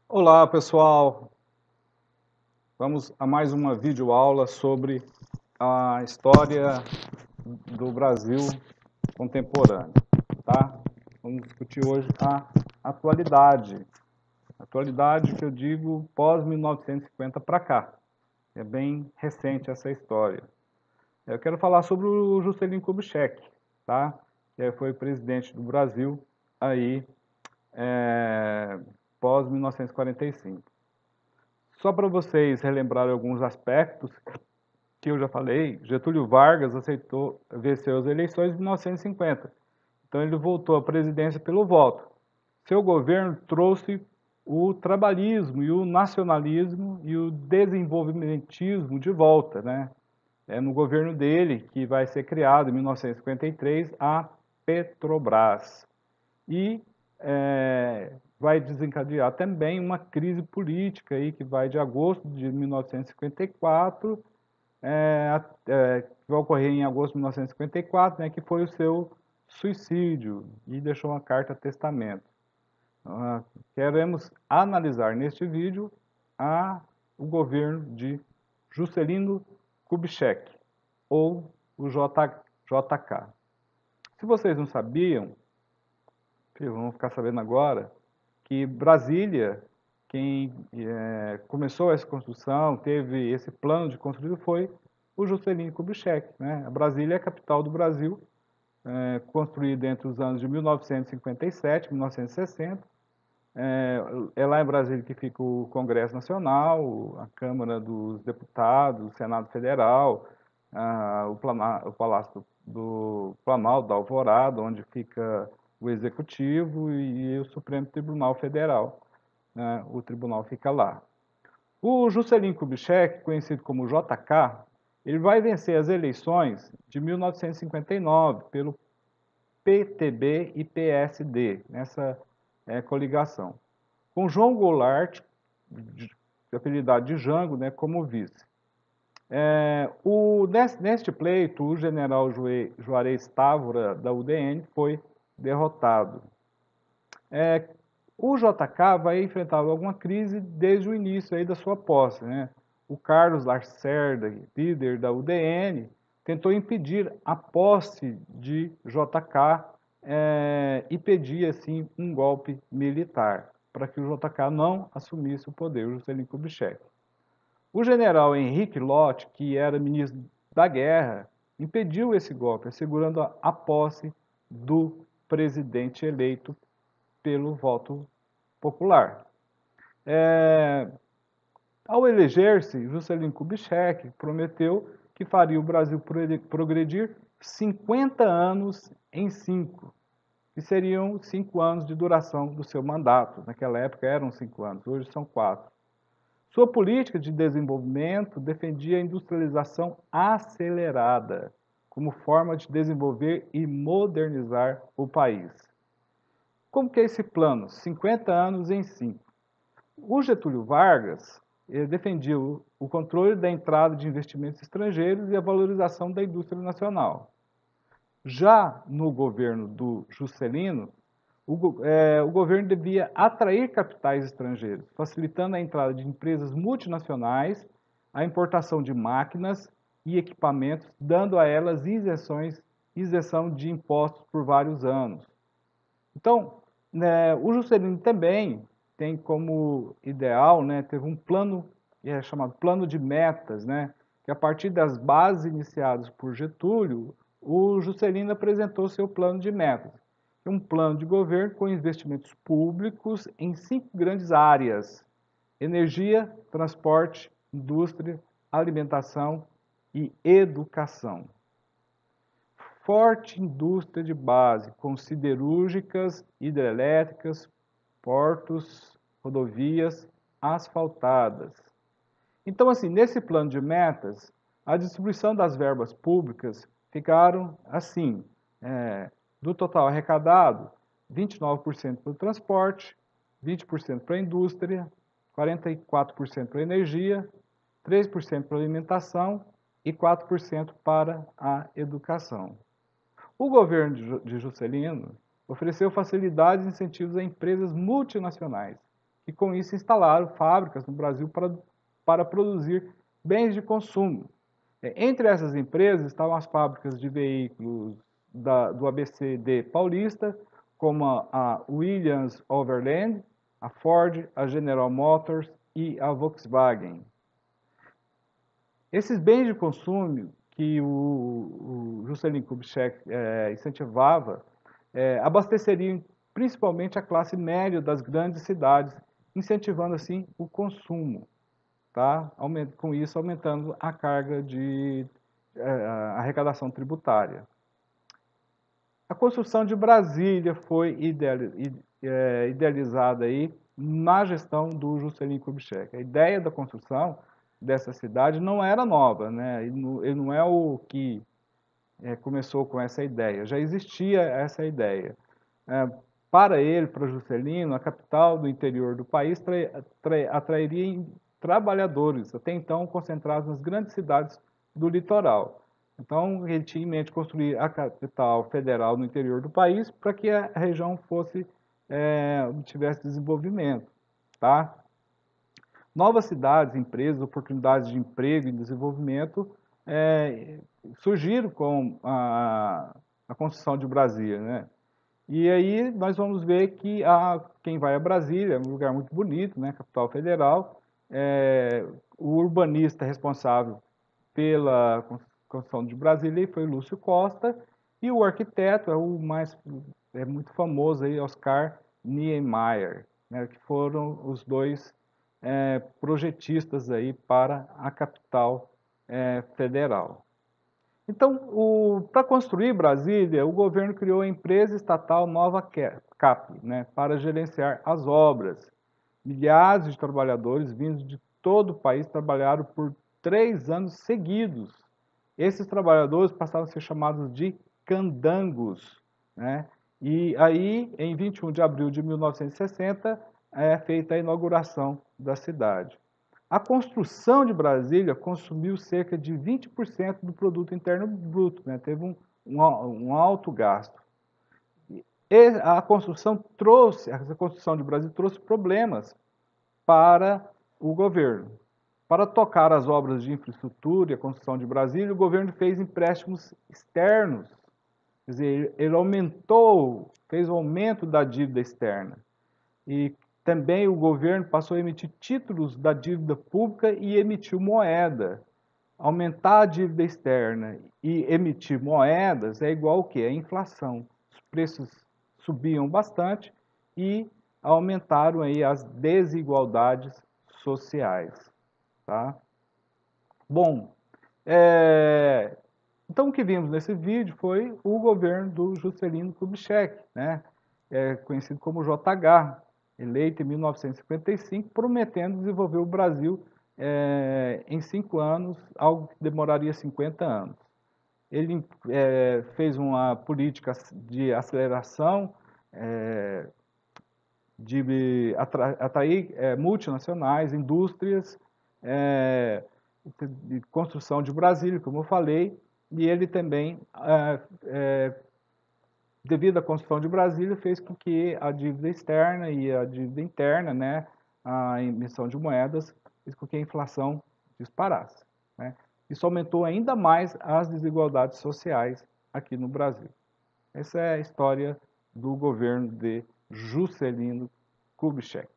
Olá, pessoal! Vamos a mais uma videoaula sobre a história do Brasil contemporâneo, tá? Vamos discutir hoje a atualidade. Atualidade que eu digo pós-1950 para cá. É bem recente essa história. Eu quero falar sobre o Juscelino Kubitschek, tá? Que foi presidente do Brasil aí pós-1945. Só para vocês relembrarem alguns aspectos que eu já falei, Getúlio Vargas venceu as eleições em 1950. Então ele voltou à presidência pelo voto. Seu governo trouxe o trabalhismo e o nacionalismo e o desenvolvimentismo de volta, né? É no governo dele que vai ser criado, em 1953, a Petrobras. E vai desencadear também uma crise política aí que vai de agosto de 1954, que vai ocorrer em agosto de 1954, né, que foi o seu suicídio e deixou uma carta testamento. Queremos analisar neste vídeo o governo de Juscelino Kubitschek, ou o JK. Se vocês não sabiam, vamos ficar sabendo agora, que Brasília, quem começou essa construção, teve esse plano de construir, foi o Juscelino Kubitschek, né? A Brasília é a capital do Brasil, construída entre os anos de 1957 e 1960. É lá em Brasília que fica o Congresso Nacional, a Câmara dos Deputados, o Senado Federal, o Palácio do Planalto, da Alvorada, onde fica o Executivo e o Supremo Tribunal Federal, né? O tribunal fica lá. O Juscelino Kubitschek, conhecido como JK, ele vai vencer as eleições de 1959 pelo PTB e PSD, nessa coligação, com João Goulart, apelidado de Jango, né, como vice. Neste pleito, o general Juarez Távora, da UDN, foi derrotado. O JK vai enfrentar alguma crise desde o início aí da sua posse, né? O Carlos Lacerda, líder da UDN, tentou impedir a posse de JK e pedia, assim, um golpe militar, para que o JK não assumisse o poder, o Juscelino Kubitschek. O general Henrique Lott, que era ministro da Guerra, impediu esse golpe, assegurando a posse do presidente eleito pelo voto popular. Ao eleger-se, Juscelino Kubitschek prometeu que faria o Brasil progredir 50 anos em 5, que seriam 5 anos de duração do seu mandato. Naquela época eram 5 anos, hoje são 4. Sua política de desenvolvimento defendia a industrialização acelerada como forma de desenvolver e modernizar o país. Como que é esse plano? 50 anos em 5. O Getúlio Vargas defendia o controle da entrada de investimentos estrangeiros e a valorização da indústria nacional. Já no governo do Juscelino, o governo devia atrair capitais estrangeiros, facilitando a entrada de empresas multinacionais, a importação de máquinas e equipamentos, dando a elas isenção de impostos por vários anos. Então, né, o Juscelino também tem como ideal, né, teve um plano chamado Plano de Metas, né, que a partir das bases iniciadas por Getúlio, o Juscelino apresentou seu plano de metas. Um plano de governo com investimentos públicos em 5 grandes áreas: energia, transporte, indústria, alimentação e educação. Forte indústria de base, com siderúrgicas, hidrelétricas, portos, rodovias asfaltadas. Então, assim, nesse plano de metas, a distribuição das verbas públicas ficaram assim, do total arrecadado, 29% para o transporte, 20% para a indústria, 44% para a energia, 3% para a alimentação e 4% para a educação. O governo de Juscelino ofereceu facilidades e incentivos a empresas multinacionais e com isso instalaram fábricas no Brasil para produzir bens de consumo. Entre essas empresas estavam as fábricas de veículos do ABCD paulista, como a Williams Overland, a Ford, a General Motors e a Volkswagen. Esses bens de consumo que o Juscelino Kubitschek incentivava abasteceriam principalmente a classe média das grandes cidades, incentivando assim o consumo, tá? Com isso aumentando a carga de arrecadação tributária. A construção de Brasília foi idealizada aí na gestão do Juscelino Kubitschek. A ideia da construção dessa cidade não era nova, né? Ele não é o que começou com essa ideia, já existia essa ideia. Para ele, para Juscelino, a capital do interior do país atrairia trabalhadores, até então concentrados nas grandes cidades do litoral. Então, ele tinha em mente construir a capital federal no interior do país para que a região tivesse desenvolvimento, tá? Novas cidades, empresas, oportunidades de emprego e desenvolvimento surgiram com a construção de Brasília, né? E aí nós vamos ver que quem vai a Brasília, é um lugar muito bonito, né, capital federal, o urbanista responsável pela construção de Brasília foi Lúcio Costa, e o arquiteto é muito famoso aí, Oscar Niemeyer, né, que foram os dois projetistas aí para a capital federal. Então, para construir Brasília, o governo criou a empresa estatal Nova Cap, né, para gerenciar as obras. Milhares de trabalhadores vindos de todo o país trabalharam por 3 anos seguidos. Esses trabalhadores passaram a ser chamados de candangos, né? E aí, em 21 de abril de 1960, é feita a inauguração da cidade. A construção de Brasília consumiu cerca de 20% do produto interno bruto, né? Teve um alto gasto. Essa construção de Brasília trouxe problemas para o governo. Para tocar as obras de infraestrutura e a construção de Brasília, o governo fez empréstimos externos. Quer dizer, ele fez o aumento da dívida externa. E também o governo passou a emitir títulos da dívida pública e emitiu moeda. Aumentar a dívida externa e emitir moedas é igual ao quê? A inflação. Os preços subiam bastante e aumentaram aí as desigualdades sociais. Tá? Bom, então o que vimos nesse vídeo foi o governo do Juscelino Kubitschek, né? Conhecido como JH, eleito em 1955, prometendo desenvolver o Brasil em 5 anos, algo que demoraria 50 anos. Ele fez uma política de aceleração, de atrair multinacionais, indústrias, de construção de Brasília, como eu falei, e ele também, devido à construção de Brasília, fez com que a dívida externa e a dívida interna, né, a emissão de moedas, fez com que a inflação disparasse, né? Isso aumentou ainda mais as desigualdades sociais aqui no Brasil. Essa é a história do governo de Juscelino Kubitschek.